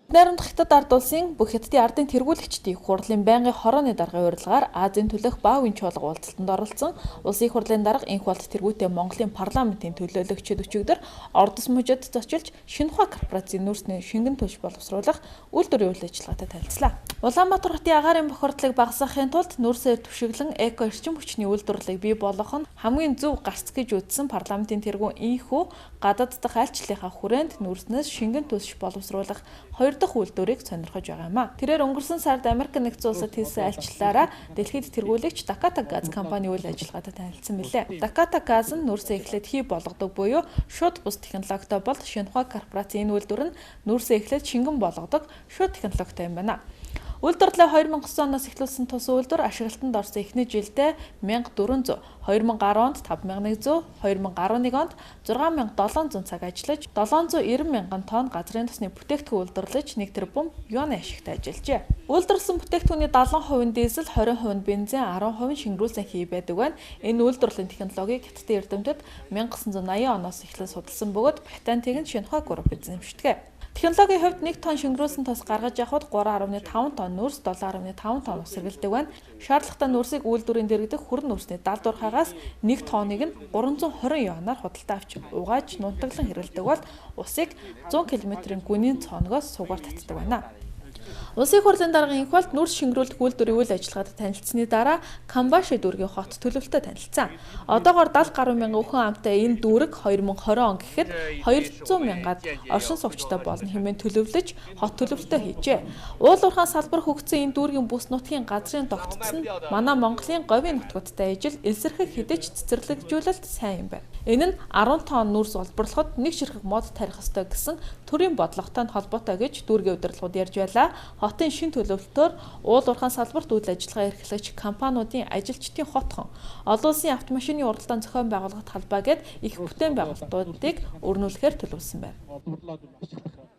Найрамдах Хятад ард улсын бүх хятадын ардын тэргүүлэгчдийн хурлын байнгын хорооны даргын урилгаар Азийн төлөөх баавын чуулга уулзалтанд оролцсон улсын хурлын дарга энх болт тэргүүтээ Монголын парламентын төлөөлөгчид өчигдөр Ордос мужид зочилж Шинэхуа корпорацийн нүүрсний шингэн төлж боловсруулах үйлдвэрийн үйл ажиллагаатай танилцлаа. Улаанбаатар хотын агаарын бохирдлыг багасгахын тулд нүүрсээр түшиглэн эко эрчим хүчний үйлдвэрлэлийг бий болгох нь хамгийн зөв гарц гэж үзсэн парламентын тэргүүн энхүү гадаад дахь айлчлалынхаа хүрээнд нүүрснээс шингэн төлж боловсруулах 2 дахь үйлдвэрийг сонирхож байгаа юм а. Тэрээр өнгөрсөн сард Америк нэгдсэн улсад хийсэн айлчлалаараа дэлхийд тэргүүлэгч Dakota Gas компани үйл ажиллагаатай танилцсан билээ. Dakota Gas нь нүүрсээ эхлээд хий болгодог буюу шууд бус технологитой бол Шинэхуа корпорацийн энэ үйлдвэр нь нүүрсээ эхлээд шингэн болгодог шууд технологитой юм байна. Үйлдвэрлэлээ 2009 оноос эхлүүлсэн тус үйлдвэр ашиглалтанд орсон эхний жилдээ 1400, 2010 онд 5100, 2011 онд 6700 цаг ажиллаж 790 мянган тонн газрын тосны бүтээгдэхүүн үйлдвэрлэж 1 тэрбум юаны ашигтай ажиллажээ. Үйлдвэрлэсэн бүтээгдэхүүний 70% дизель, 20% бензин, 10% шингэрүүлсэн хий байдаг байна. Энэ үйлдвэрлэлийн технологиг хятадын эрдэмтэд 1980 оноос эхлэн судалсан бөгөөд патентыг нь Шинэхуа Групп эзэмшдэг. Технологийн хувьд 1 тонн шингэрүүлсэн тос гаргаж явахад 3.5 тонн нүүрс, 7.5 тонн ус сэргэлдэг байна. Шаардлагатай нүүрсийг үйлдвэрийн дэргэдэх хүрэн нүүрсний далдуурхаагаас 1 тонныг нь 320 юанаар худалдаа авч угааж нунтаглан хэрэглэдэг бол усыг 100 км-ийн гүнийн цооногоос суугаар татдаг байна. Улсын хурлын дарга энх болт нүүрс шингэрүүлэх үйлдвэрийн үйл ажиллагаатай танилцсны дараа Камбаши дүүргийн хот төлөвлөлтөд танилцсан. Одоогоор 70 гаруй мянган өхөн амтай энэ дүүрэг 2020 он гэхэд 200 мянгаад оршин суугчтай болно хэмээн төлөвлөж хот төлөвлөлтөө хийжээ. Уул уурхайн салбар хөгжсөн энэ дүүргийн бүс нутгийн газрын тогтцол нь манай Монголын говийн нутгуудтай ижил элсэрхэг хідэж цэцэрлэгжүүлэлт сайн юм байна. Энэ нь 10 тонн нүүрс олборлоход 1 ширхэг мод тарих ёстой гэсэн төрийн бодлоготой холбоотой гэж дүүргийн удирдлагууд ярьж байлаа. Хотын шин төлөвлөлтөөр уул уурхайн салбарт үйл ажиллагаа эрхлэгч компаниудын ажилчдын хотхон олон улсын автомашины уралдаан зохион байгуулалт талбай гээд их бүтээн байгуулалтуудыг өрнүүлэхээр төлөвлөсөн байна.